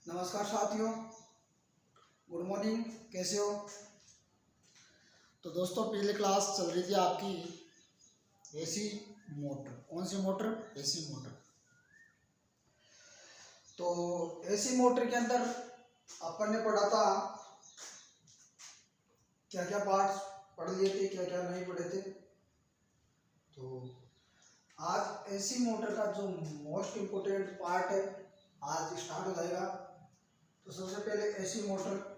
नमस्कार साथियों, good morning. कैसे हो? तो दोस्तों, पहले क्लास चल रही थी आपकी एसी मोटर। कौन सी मोटर? AC motor. तो एसी मोटर के अंदर अपन ने पढ़ा था, क्या क्या पार्ट्स पढ़ लिए थे, क्या क्या नहीं पढ़े थे। तो आज एसी मोटर का जो मोस्ट इम्पोर्टेंट पार्ट है आज स्टार्ट हो जाएगा। तो सबसे पहले AC motor.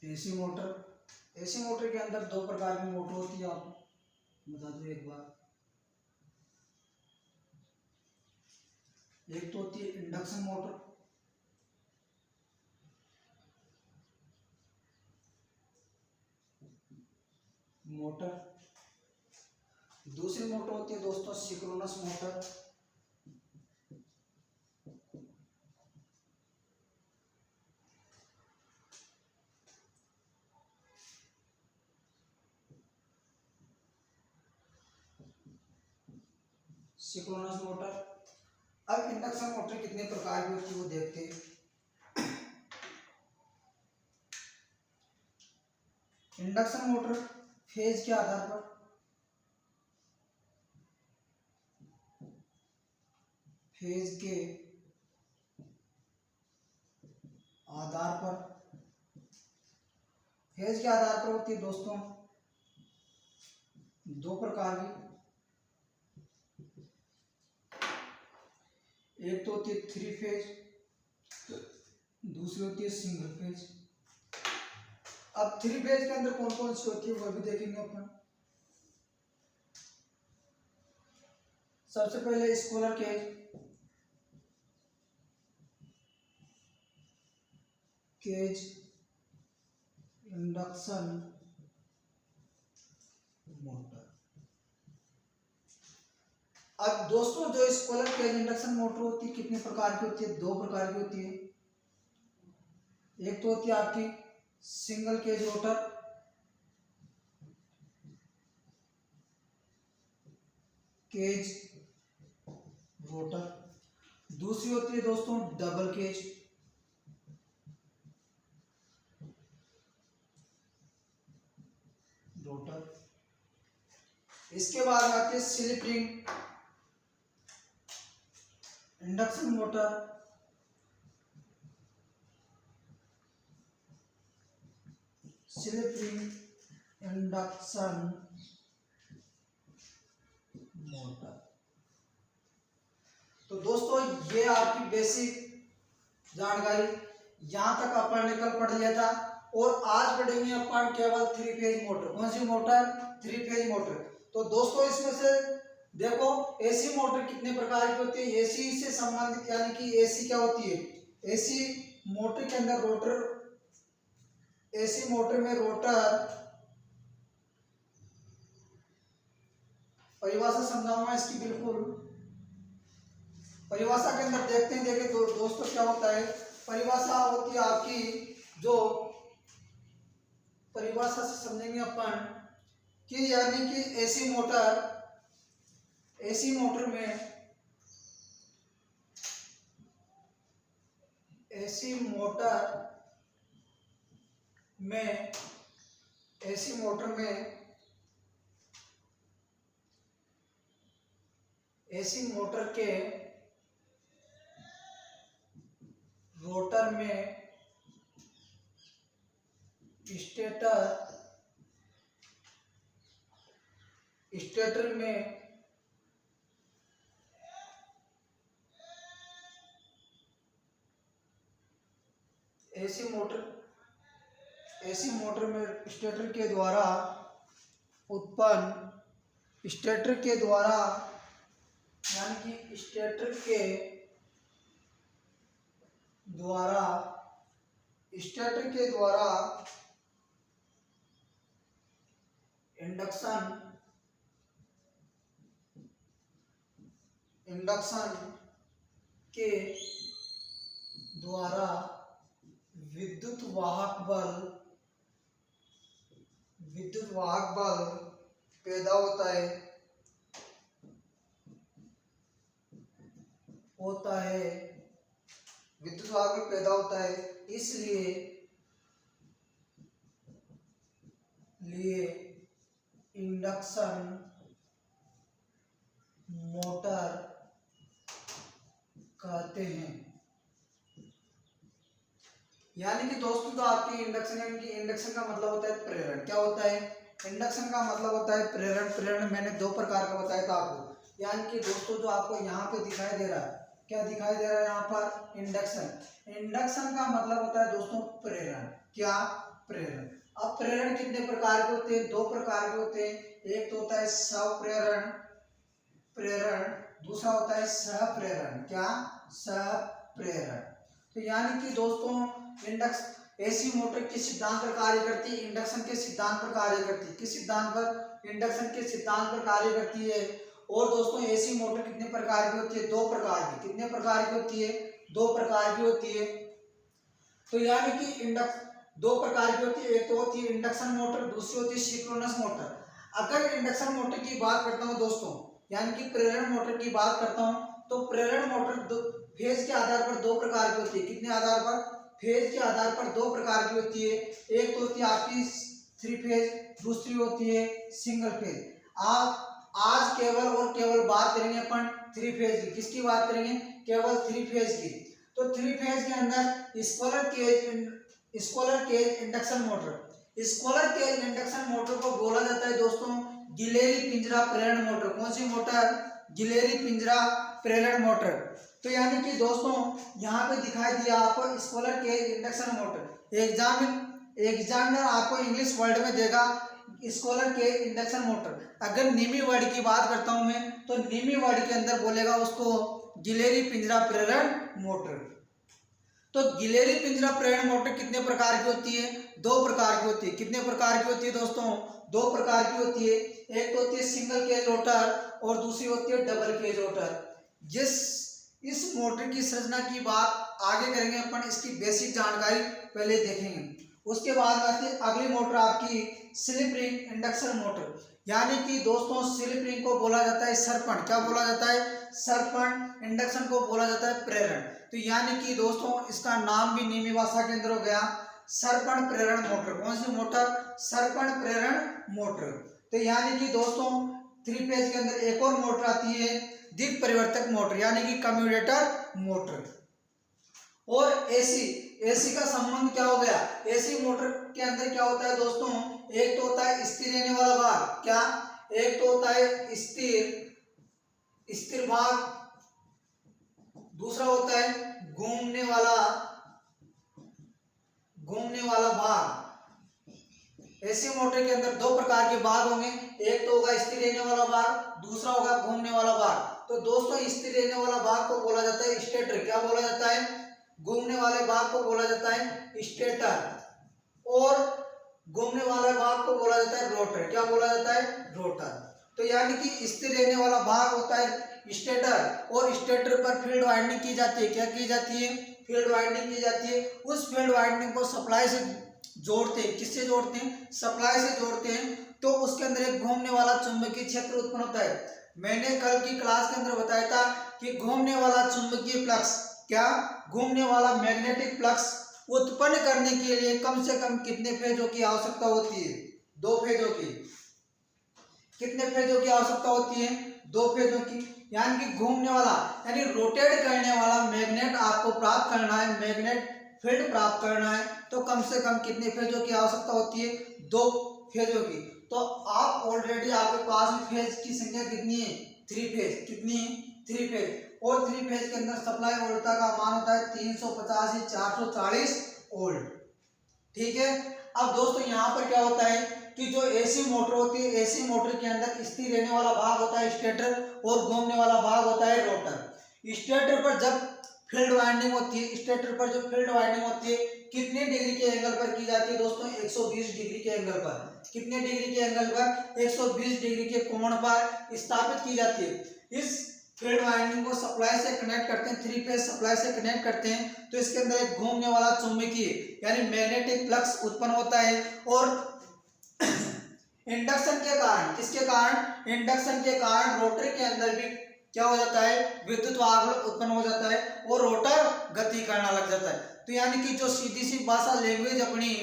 AC motor, AC motor के अंदर दो प्रकार की मोटर होती है, आप बता दो एक बार। एक तो होती है इंडक्शन मोटर, दूसरी मोटर होती है दोस्तों सिंक्रोनस मोटर। Synchronous motor. अब इंडक्शन मोटर कितने प्रकार की होती है वो देखते हैं। इंडक्शन मोटर फेज के आधार पर फेज के आधार पर फेज के आधार पर होती है दोस्तों दो प्रकार की। एक तो होती है थ्री फेज, दूसरी होती है सिंगल फेज। अब थ्री फेज के अंदर कौन कौन सी होती है वो भी देखेंगे अपन। सबसे पहले स्कूलर केज, इंडक्शन मोटर। अब दोस्तों जो स्कूलर केज इंडक्शन मोटर होती है कितने प्रकार की होती है? दो प्रकार की होती है। एक तो होती है आपकी single cage rotor, cage rotor. दूसरी होती है दोस्तों डबल केज, रोटर। इसके बाद आती है slip ring induction motor, slip ring induction motor. तो दोस्तों ये आपकी बेसिक जानकारी, यहां तक अपन ने कल पढ़ लिया था। और आज पढ़ेंगे अपन केवल थ्री फेज मोटर। कौन सी मोटर? Three phase motor. तो दोस्तों इसमें से देखो एसी मोटर कितने प्रकार की होती है। एसी से संबंधित यानी कि एसी क्या होती है? एसी मोटर के अंदर रोटर, एसी मोटर में रोटर, परिभाषा समझाऊंगा इसकी बिल्कुल। परिभाषा के अंदर देखते हैं, देखें दोस्तों क्या होता है। परिभाषा होती है आपकी, जो परिभाषा से समझेंगे अपन कि यानी कि एसी मोटर में एसी मोटर के रोटर में स्टेटर में एसी मोटर में स्टेटर के द्वारा यानी कि स्टेटर के द्वारा इंडक्शन के द्वारा विद्युत वाहक बल पैदा होता है विद्युत वाहक बल पैदा होता है। इसलिए इंडक्शन मोटर कहते हैं। यानी कि दोस्तों तो आपकी इंडक्शन का मतलब होता है प्रेरण। क्या होता है? इंडक्शन का मतलब होता है प्रेरण मैंने दो प्रकार का बताया था आपको। यानी कि दोस्तों जो आपको यहाँ पे दिखाई दे रहा है, क्या दिखाई दे रहा है यहाँ पर? इंडक्शन का मतलब होता है दोस्तों प्रेरण। क्या? प्रेरण। अब प्रेरण कितने प्रकार के होते हैं? दो प्रकार के होते हैं। एक तो होता है स्वप्रेरण दूसरा होता है सहप्रेरण। क्या? सहप्रेरण। तो यानी कि दोस्तों एसी मोटर किस सिद्धांत पर कार्य करती है? इंडक्शन के सिद्धांत पर कार्य करती है। किस सिद्धांत पर? इंडक्शन के सिद्धांत पर कार्य करती है। और दोस्तों एसी मोटर कितने प्रकार की होती है? दो प्रकार की। कितने प्रकार की होती है? दो प्रकार की होती है। तो यानी कि दो प्रकार की होती है। एक तो होती है इंडक्शन मोटर, दूसरी होती है सिंक्रोनस मोटर। अगर इंडक्शन मोटर की बात करता हूँ दोस्तों, यानी कि प्रेरण मोटर की बात करता हूँ, तो प्रेरण मोटर फेज के आधार पर दो प्रकार की होती है। कितने आधार पर? फेज के आधार पर दो प्रकार की होती है। एक तो होती है आपकी 3 फेज, दूसरी होती है सिंगल फेज। आप आज केवल बात करेंगे अपन 3 फेज की। किसकी बात करेंगे? केवल 3 फेज की। तो 3 फेज के अंदर squirrel cage induction motor. Squirrel cage induction motor को बोला जाता है दोस्तों गिलेरी पिंजरा प्रेरण मोटर। कौन सी मोटर? गिलेरी पिंजरा प्रेरण मोटर। तो यानी कि दोस्तों यहाँ पे दिखाई दिया आपको squirrel cage induction motor. Examiner आपको इंग्लिश वर्ड में देगा स्कॉलर केज इंडक्शन मोटर। अगर नीमी वर्ड की बात करता हूं मैं, तो नीमी वर्ड के अंदर बोलेगा उसको गिलेरी पिंजरा प्रेरण मोटर। तो गिलेरी पिंजरा प्रेरण मोटर कितने प्रकार की होती है? दो प्रकार की होती है। कितने प्रकार की होती है दोस्तों? दो प्रकार की होती है। एक तो होती है सिंगल केज रोटर और दूसरी होती है डबल केज रोटर। इस मोटर की संरचना की बात आगे करेंगे अपन, इसकी बेसिक जानकारी पहले देखेंगे। उसके बाद आती है अगली मोटर आपकी स्लिप रिंग इंडक्शन मोटर। यानी कि दोस्तों स्लिप रिंग को बोला जाता है सरपण। क्या बोला जाता है? सरपण। इंडक्शन को बोला जाता है प्रेरण। तो यानी कि दोस्तों इसका नाम भी नीमी भाषा के अंदर हो गया सरपण प्रेरण मोटर। कौन सी मोटर? सरपण प्रेरण मोटर। तो यानी कि दोस्तों 3 फेज के अंदर एक और मोटर आती है दिक परिवर्तक मोटर, यानी कि कम्यूटेटर मोटर। और एसी का संबंध क्या हो गया? एसी मोटर के अंदर क्या होता है दोस्तों? एक तो होता है स्थिर रहने वाला भाग। क्या? एक तो होता है स्थिर भाग, दूसरा होता है घूमने वाला भाग। एसी मोटर के अंदर दो प्रकार के भाग होंगे। एक तो होगा स्थिर रहने वाला भाग, दूसरा होगा घूमने वाला भाग। तो दोस्तों स्थिर रहने वाला भाग को बोला जाता है स्टेटर। क्या बोला जाता है? घूमने वाले भाग को बोला जाता है स्टेटर। और घूमने वाले भाग को बोला जाता है रोटर। क्या बोला जाता है? रोटर। तो यानी कि स्थिर रहने वाला भाग होता है स्टेटर, और स्टेटर पर फील्ड वाइंडिंग की जाती है। क्या की जाती है? फील्ड वाइंडिंग की जाती है। उस फील्ड वाइंडिंग को सप्लाई से जोड़ते हैं। किससे जोड़ते हैं? सप्लाई से जोड़ते हैं। तो उसके अंदर एक घूमने वाला चुंबकीय क्षेत्र उत्पन्न होता है। मैंने कल की क्लास के अंदर बताया था कि घूमने वाला चुंबकीय फ्लक्स, क्या? घूमने वाला मैग्नेटिक फ्लक्स उत्पन्न करने के लिए कम से कम कितने फेजों की आवश्यकता होती है? 2 फेजों की। कितने फेजों की आवश्यकता होती है? 2 फेजों की। यानी कि घूमने वाला यानी रोटेट करने वाला मैग्नेट आपको प्राप्त करना है, मैग्नेट फील्ड प्राप्त करना है, तो कम से कम कितने फेजों की आवश्यकता होती है? 2 फेजों की। तो आप ऑलरेडी आपके पास में फेज की संख्या कितनी है? 3 फेज। कितनी है? 3 फेज। और 3 फेज के अंदर सप्लाई वोल्टता का मान होता है 350 से 440 वोल्ट। ठीक है। अब दोस्तों यहाँ पर क्या होता है कि जो एसी मोटर होती है, एसी मोटर के अंदर स्थिर रहने वाला भाग होता है स्टेटर, और घूमने वाला भाग होता है रोटर। स्टेटर पर जब फील्ड वाइंडिंग होती है, स्टेटर पर जो फील्ड वाइंडिंग होती है कितने डिग्री के एंगल पर की जाती है दोस्तों? 120 डिग्री के एंगल पर। कितने डिग्री के एंगल पर? 120 डिग्री के कोण पर स्थापित की जाती है। इस फील्ड वाइंडिंग को सप्लाई से कनेक्ट करते हैं, 3 फेज सप्लाई से कनेक्ट करते हैं, तो इसके अंदर एक घूमने वाला चुंबकीय यानी मैग्नेटिक फ्लक्स उत्पन्न होता है। और इंडक्शन के कारण, किसके कारण, इंडक्शन के कारण रोटर के अंदर भी क्या हो जाता है, विद्युत वाहक उत्पन्न हो जाता है और रोटर गति करना लग जाता है। तो यानी कि जो सीधी सी भाषा लैंग्वेज अपनी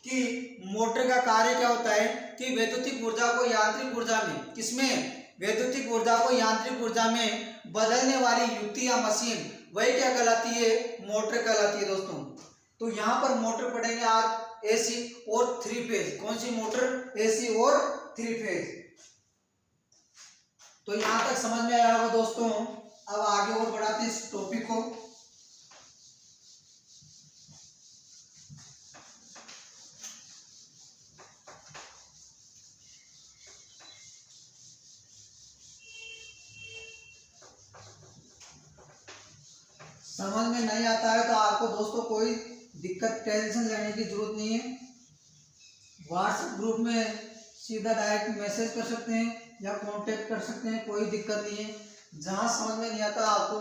कि मोटर का कार्य क्या होता है कि वैद्युतिक ऊर्जा को यांत्रिक ऊर्जा में, किसमें, वैद्युतिक ऊर्जा को यांत्रिक ऊर्जा में बदलने वाली युक्ति या मशीन, वही क्या कहलाती है, मोटर कहलाती है दोस्तों। तो यहाँ पर मोटर पढ़ेंगे आज एसी और 3 फेज। कौन सी मोटर, एसी और 3 फेज। तो यहाँ तक समझ में आया होगा दोस्तों। अब आगे और बढ़ाते हैं इस टॉपिक को। समझ में नहीं आता है तो आपको दोस्तों कोई दिक्कत, टेंशन लेने की जरूरत नहीं है। व्हाट्सएप ग्रुप में सीधा डायरेक्ट मैसेज कर सकते हैं या कांटेक्ट कर सकते हैं, कोई दिक्कत नहीं है। जहां समझ में नहीं आता आपको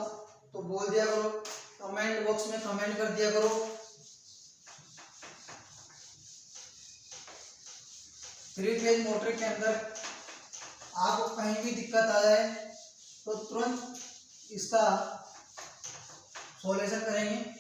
तो बोल दिया करो, कमेंट बॉक्स में कमेंट कर दिया करो। 3 फेज मोटर के अंदर आपको कहीं भी दिक्कत आ जाए तो तुरंत इसका सॉल्यूशन करेंगे।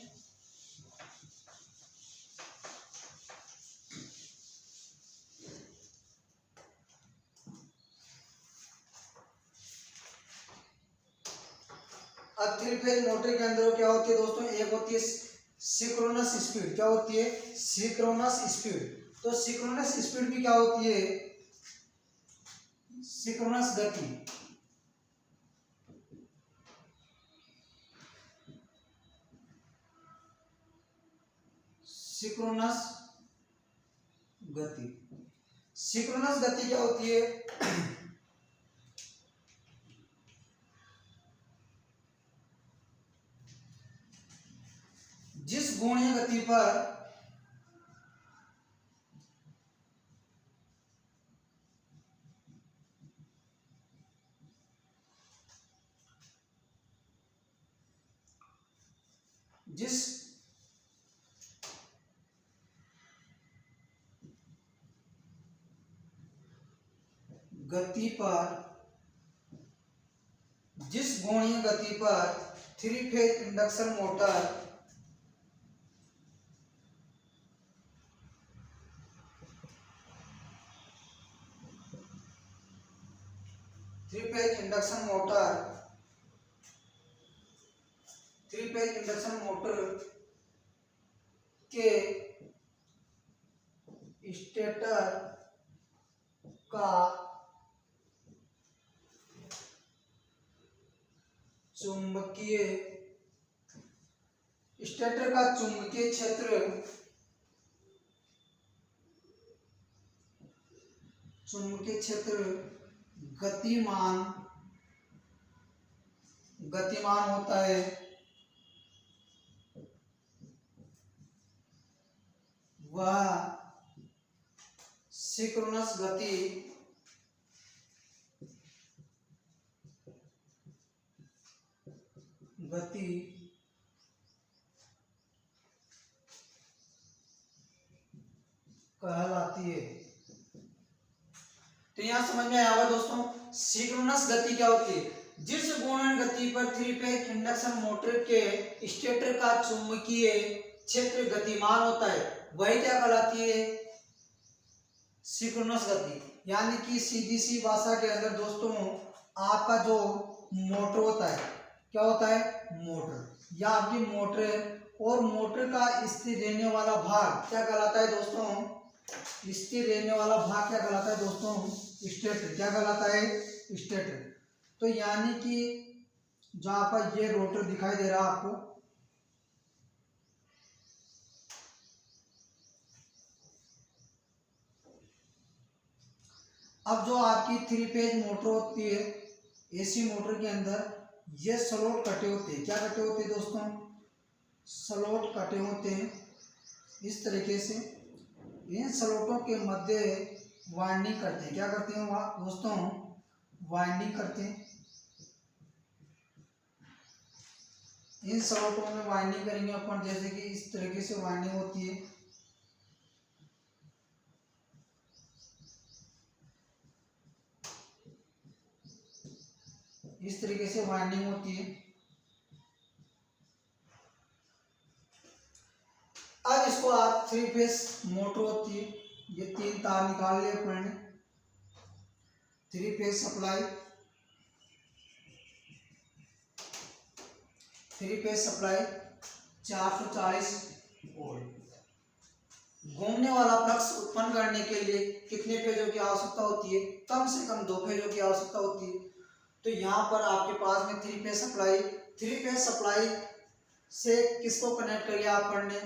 अब 3 फेज मोटर के अंदर क्या होती है दोस्तों, एक होती है सिंक्रोनस स्पीड। क्या होती है, सिंक्रोनस स्पीड। तो सिंक्रोनस स्पीड भी क्या होती है, सिंक्रोनस गति। सिंक्रोनस गति, सिंक्रोनस गति क्या होती है, जिस कोणीय गति पर जिस गति पर, जिस कोणीय गति पर 3 phase induction motor 3 phase induction motor के स्टेटर का चुंबकीय क्षेत्र गतिमान होता है। वह सिंक्रोनस गति कहलाती है। तो यहां समझ में आया होगा दोस्तों, सिंक्रोनस गति क्या होती है, जिस घूर्णन गति पर 3 फेज इंडक्शन मोटर के स्टेटर का चुंबकीय क्षेत्र गतिमान होता है, वही क्या कहलाती है, सिंक्रोनस गति। यानी कि सीधी सी भाषा के अंदर दोस्तों आपका जो मोटर होता है, क्या होता है, मोटर या आपकी मोटर है, और मोटर का स्थिर रहने वाला भाग क्या कहलाता है दोस्तों, स्थिर रहने वाला भाग क्या कहलाता है दोस्तों, स्टेटर। क्या कहलाता है, स्टेटर। तो यानी कि जहां पर ये रोटर दिखाई दे रहा है आपको, अब जो आपकी 3 फेज मोटर होती है, एसी मोटर के अंदर ये स्लॉट कटे होते हैं। क्या कटे होते हैं दोस्तों, स्लॉट कटे होते हैं इस तरीके से। इन स्लॉटों के मध्य वाइंडिंग करते हैं। क्या करते हैं दोस्तों, वाइंडिंग करते हैं। इन स्लॉटों में वाइंडिंग करेंगे अपन, जैसे कि इस तरीके से वाइंडिंग होती है। इस तरीके से वाइंडिंग होती है। अब इसको आप 3 फेस मोटर होती है, ये 3 तार निकाल लिए अपन ने। 3 face supply, 3 face supply 440 volt. घूमने वाला फ्लक्स उत्पन्न करने के लिए कितने फेजों की आवश्यकता होती है? कम से कम 2 फेजों की आवश्यकता होती है। तो यहाँ पर आपके पास में 3 फेज सप्लाई, 3 फेज सप्लाई से किसको कनेक्ट कर लिया अपन ने?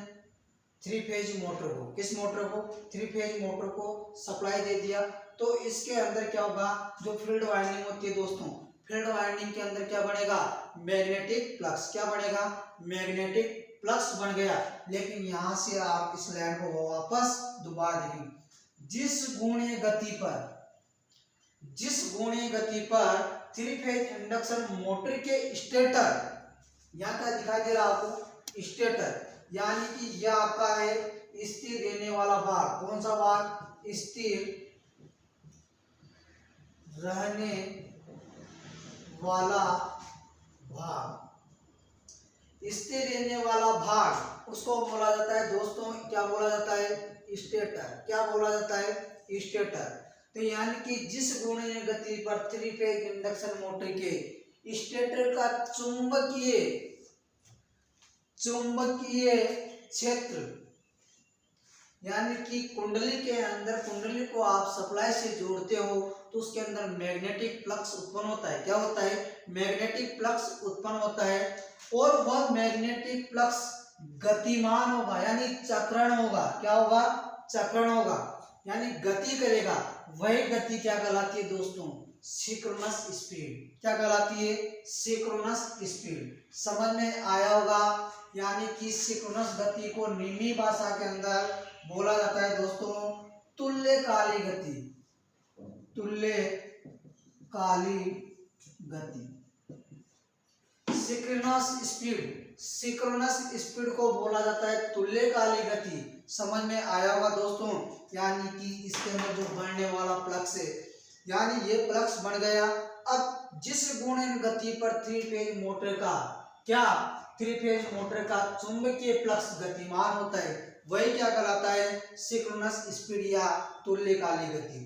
3 फेज मोटर को। किस मोटर को? 3 फेज मोटर को सप्लाई दे दिया। तो इसके अंदर क्या होगा? जो फील्ड वाइंडिंग होती है दोस्तों, फील्ड वाइंडिंग के अंदर क्या बनेगा? Magnetic flux. क्या बनेगा? मैग्नेटिक फ्लक्स बन गया। लेकिन यहां से आप इस लाइन को वापस दोबारा देखेंगे, जिस गुणीय गति पर 3 फेज इंडक्शन मोटर के स्टेटर, यहाँ क्या दिखाई दे रहा है आपको? स्टेटर, यानी कि यह आपका है स्थिर रहने वाला भाग। कौन सा भाग? स्थिर रहने वाला भाग। स्थिर रहने वाला भाग उसको बोला जाता है दोस्तों, क्या बोला जाता है? स्टेटर। क्या बोला जाता है? स्टेटर। तो यानी कि जिस गुणीय गति पर 3 फेज इंडक्शन मोटर के स्टेटर का चुंबकीय क्षेत्र, यानी कि कुंडली के अंदर, कुंडली को आप सप्लाई से जोड़ते हो तो उसके अंदर मैग्नेटिक फ्लक्स उत्पन्न होता है। क्या होता है? मैग्नेटिक फ्लक्स उत्पन्न होता है। और वह मैग्नेटिक फ्लक्स गतिमान होगा, यानी चक्रण होगा। क्या होगा? चक्रण होगा, यानी गति करेगा। वही गति क्या कहलाती है दोस्तों? Synchronous speed. क्या कहलाती है? Synchronous speed. समझ में आया होगा। यानी कि सिंक्रोनस गति को निम्नी भाषा के अंदर बोला जाता है दोस्तों तुल्यकालिक गति। तुल्यकालिक गति। सिंक्रोनस स्पीड को बोला जाता है तुल्यकालिक गति। समझ में आया होगा दोस्तों। यानी कि इसके अंदर जो बढ़ने वाला फ्लक्स है, यानी ये फ्लक्स बन गया। अब जिस गुणन गति पर 3 फेज मोटर का, क्या 3 फेज मोटर का चुंबकीय फ्लक्स गतिमान होता है, वही क्या कहलाता है? सिंक्रोनस स्पीड या तुल्यकालिक गति।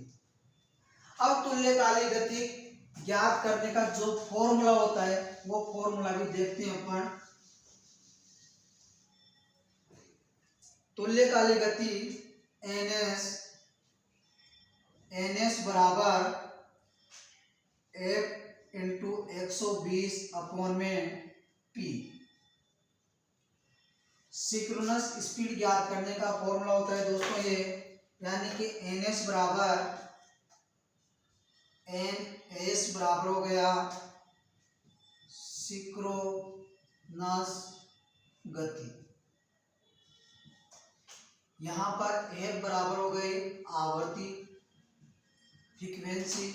अब तुल्यकालिक गति ज्ञात करने का जो फॉर्मूला होता है, वो फॉर्मूला भी देखते हैं अपन। तुल्यकालिक गति ns बराबर F इंटू 120 अपॉन में P। सिंक्रोनस स्पीड ज्ञात करने का फॉर्मूला होता है दोस्तों ये, यानी कि ns बराबर हो गया सिंक्रोनस गति। यहाँ पर F बराबर हो गई आवर्ती, फ्रीक्वेंसी।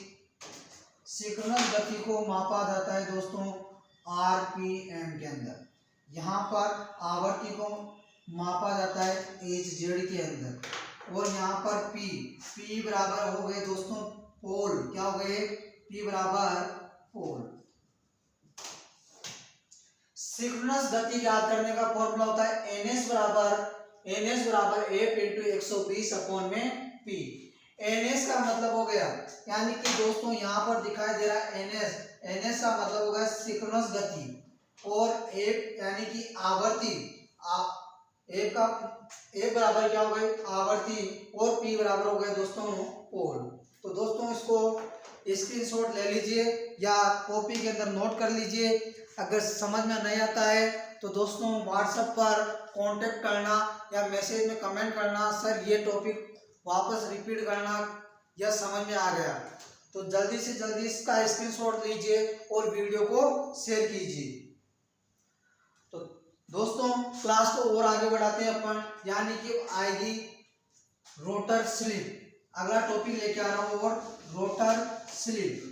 सिंक्रोनस गति को मापा जाता है दोस्तों RPM के अंदर। यहाँ पर आवर्ती को मापा जाता है Hz के अंदर। और यहाँ पर P बराबर हो गए दोस्तों पोल। क्या हो गए? P बराबर पोल। सिंक्रोनस गति ज्ञात करने का फॉर्मूला होता है ns बराबर F इंटू 120 अपॉन में P। ns का मतलब हो गया, यानी कि दोस्तों यहाँ पर दिखाई दे रहा है ns का मतलब होगा सिंक्रोनस गति, और F यानी कि आवर्ती। F बराबर क्या हो गई? आवर्ती, और P बराबर हो गए दोस्तों पोल। तो दोस्तों इसको स्क्रीनशॉट ले लीजिए या कॉपी के अंदर नोट कर लीजिए। अगर समझ में नहीं आता है तो दोस्तों व्हाट्सएप पर कांटेक्ट करना या मैसेज में कमेंट करना, सर ये टॉपिक वापस रिपीट करना, यह समझ में आ गया। तो जल्दी से जल्दी इसका स्क्रीनशॉट लीजिए और वीडियो को शेयर कीजिए। तो दोस्तों क्लास को और आगे बढ़ाते हैं अपन, यानी कि आएगी रोटर स्लिप। अगला टॉपिक लेके आ रहा हूं और रोटर स्लिप।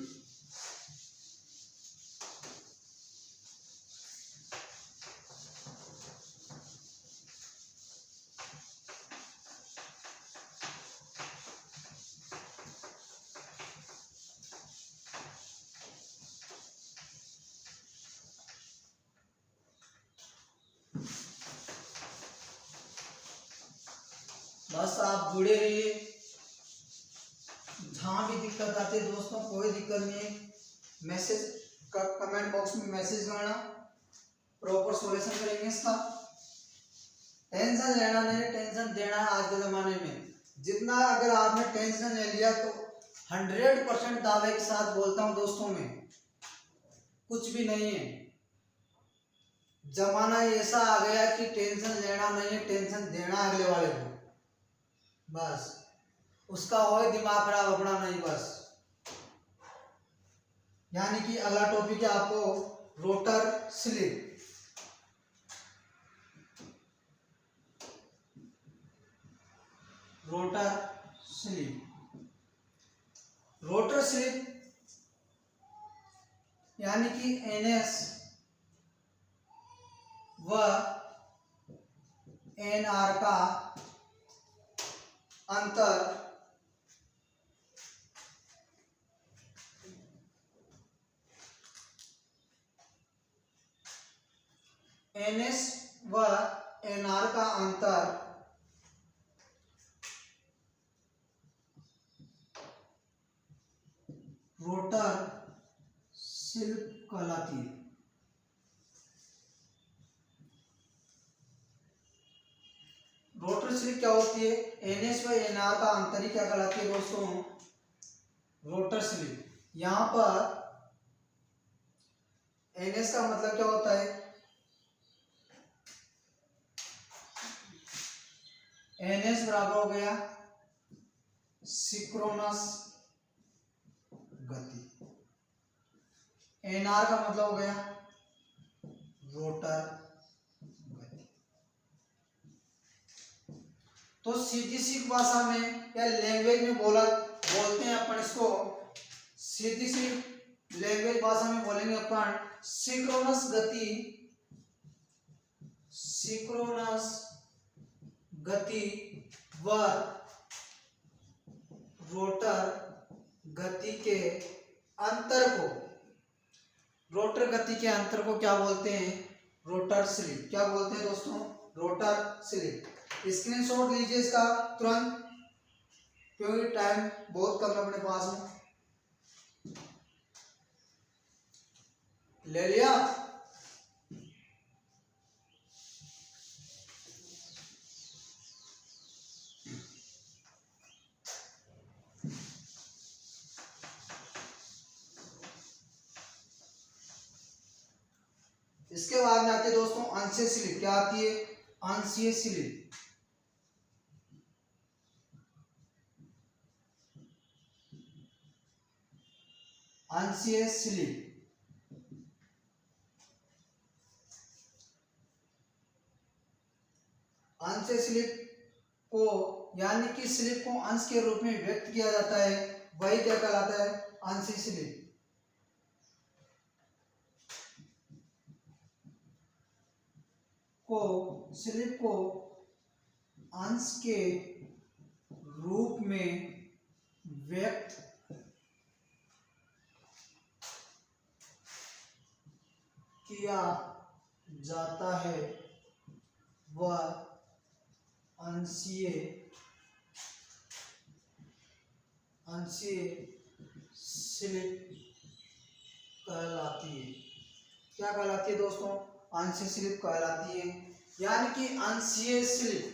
बस आप जुड़े रहिए। जहाँ भी दिक्कत आती है दोस्तों कोई दिक्कत नहीं है, मैसेज कमेंट बॉक्स में मैसेज करना, प्रॉपर सॉल्यूशन करेंगे इसका। टेंशन लेना नहीं, टेंशन देना है आज के ज़माने में। जितना अगर आपने टेंशन ले लिया तो 100% दावे के साथ बोलता हूँ दोस्तों में कुछ भी नहीं है। जमाना ऐसा आ गया कि टेंशन लेना नहीं है, टेंशन देना अगले वाले को। बस उसका हो दिमाग खराब अपना नहीं बस। यानी कि अगला टॉपिक है आपको rotor slip. Rotor slip, rotor slip यानी कि एनएस व एनआर का अंतर एनएस व एनआर का अंतर रोटर स्लिप कहलाती है। रोटर स्लिप क्या होती है? एनएस व एनआर का अंतर ही क्या कहलाती है दोस्तों? Rotor slip. यहां पर एनएस का मतलब क्या होता है? एनएस बराबर हो गया सिंक्रोनस गति, एनआर का मतलब हो गया रोटर गति। तो सीधी सी भाषा में या लैंग्वेज में बोलते हैं अपन इसको, सीधी सी लैंग्वेज भाषा में बोलेंगे अपन सिंक्रोनस गति, सिंक्रोनस गति व रोटर गति के अंतर को, रोटर गति के अंतर को क्या बोलते हैं? Rotor slip. क्या बोलते हैं दोस्तों? Rotor slip. स्क्रीनशॉट लीजिए इसका तुरंत, क्योंकि टाइम बहुत कम है अपने पास में। ले लिया? इसके बाद में आती है दोस्तों अंशीय स्लिप। क्या आती है? अंशीय स्लिप। अंशीय स्लिप अंशीय स्लिप को यानी कि स्लिप को अंश के रूप में व्यक्त किया जाता है, वही क्या कहलाता है? अंशीय स्लिप। स्लिप को अंश के रूप में व्यक्त किया जाता है, वह अंशीय स्लिप कहलाती है। क्या कहलाती है दोस्तों? अंशीय स्लिप कहलाती है। यानी कि अंशीय स्लिप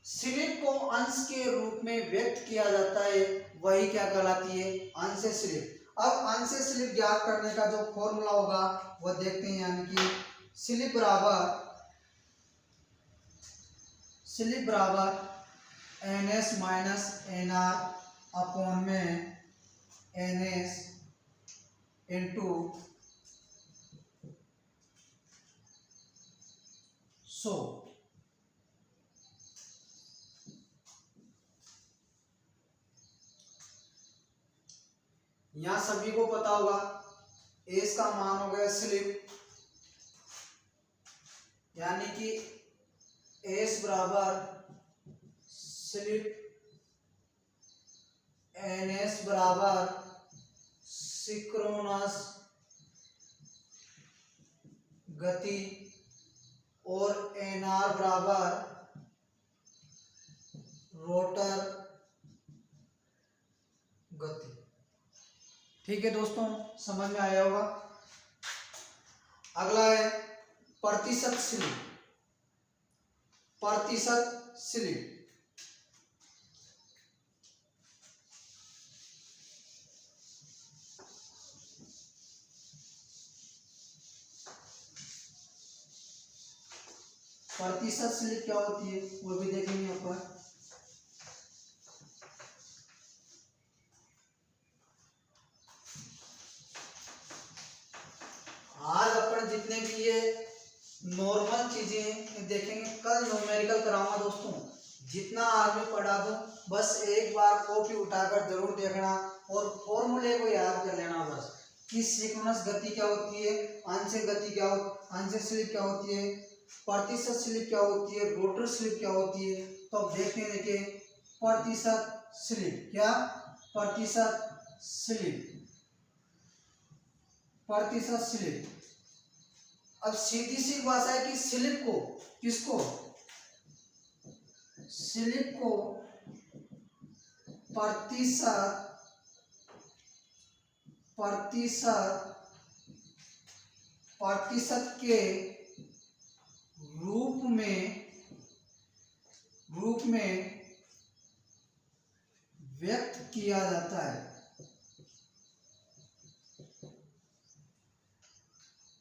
स्लिप को अंश के रूप में व्यक्त किया जाता है, वही क्या कहलाती है? अंशीय स्लिप। अब अंशीय स्लिप ज्ञात करने का जो फॉर्मूला होगा वह देखते हैं। यानी कि स्लिप बराबर एनएस माइनस एनआर अपॉन में एनएस इंटू 100। यहां सभी को पता होगा एस का मान हो गया स्लिप, यानी कि एस बराबर स्लिप एनएस बराबर सिंक्रोनस गति और एनआर बराबर रोटर गति। ठीक है दोस्तों, समझ में आया होगा। अगला है प्रतिशत स्लिप। प्रतिशत स्लिप प्रतिशत स्लिप क्या होती है वो भी देखेंगे अपन। आज अपन जितने भी ये नॉर्मल चीजें देखेंगे, कल न्यूमेरिकल कराऊंगा दोस्तों। जितना आज मैं पढ़ा दूं बस एक बार कॉपी उठाकर जरूर देखना और फॉर्मूले को याद कर लेना बस कि सिंक्रोनस गति क्या होती है, आंशिक गति क्या होती, आंशिक स्लिप क्या होती है, प्रतिशत स्लिप क्या होती है, रोटर स्लिप क्या होती है। तो अब देखिए प्रतिशत स्लिप क्या, प्रतिशत स्लिप, प्रतिशत स्लिप। अब सीधी सी भाषा है कि स्लिप को, किसको, स्लिप को प्रतिशत, प्रतिशत, प्रतिशत के रूप में व्यक्त किया जाता है,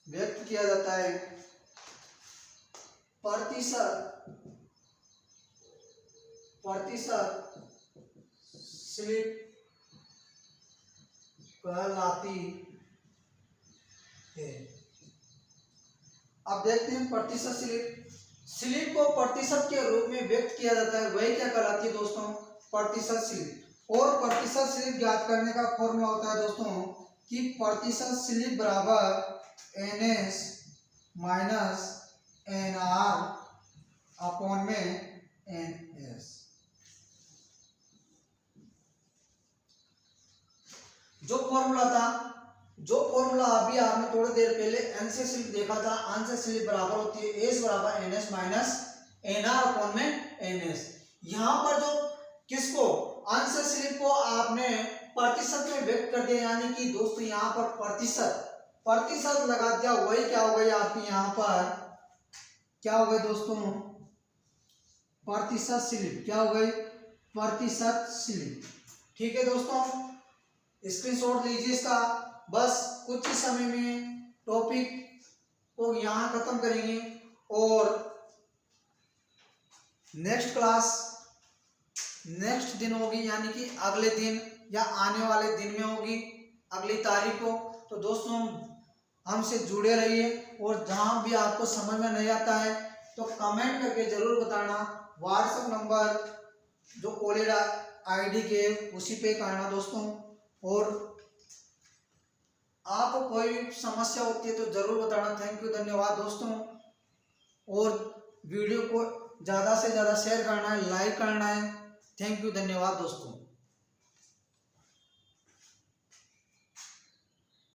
व्यक्त किया जाता है। प्रतिशत, प्रतिशत स्लिप कहलाती है। अब देखते हैं प्रतिशत स्लिप। स्लिप को प्रतिशत के रूप में व्यक्त किया जाता है, वही क्या कहलाती है दोस्तों, प्रतिशत स्लिप। और प्रतिशत स्लिप ज्ञात करने का फॉर्मूला होता है दोस्तों कि प्रतिशत स्लिप बराबर NS माइनस NR अपॉन में NS। जो फॉर्मूला था, जो फॉर्मूला अभी आपने थोड़ी देर पहले आंशिक स्लिप देखा था, आंशिक स्लिप बराबर होती है S बराबर NS माइनस NR अपॉन में NS। यहाँ पर जो किसको, आंशिक स्लिप को आपने प्रतिशत में व्यक्त कर दिया, यानी कि दोस्तों यहाँ पर प्रतिशत, प्रतिशत लगा दिया, वही क्या हो गई आपकी यहाँ पर, क्या हो गई दोस्तों, प्रतिशत स्लिप, क्या हो गई, प्रतिशत स्लिप। ठीक है दोस्तों, स्क्रीनशॉट लीजिए इसका। बस कुछ ही समय में टॉपिक को यहाँ खत्म करेंगे और नेक्स्ट क्लास नेक्स्ट दिन होगी, यानी कि अगले दिन या आने वाले दिन में होगी, अगली तारीख को। तो दोस्तों हमसे जुड़े रहिए और जहाँ भी आपको समझ में नहीं आता है तो कमेंट करके जरूर बताना। व्हाट्सएप नंबर जो कॉलेज आईडी के उसी पे करना दोस्तों। और आपको कोई समस्या होती है तो जरूर बताना। थैंक यू, धन्यवाद दोस्तों। और वीडियो को ज़्यादा से ज़्यादा शेयर करना है, लाइक करना है। थैंक यू, धन्यवाद दोस्तों।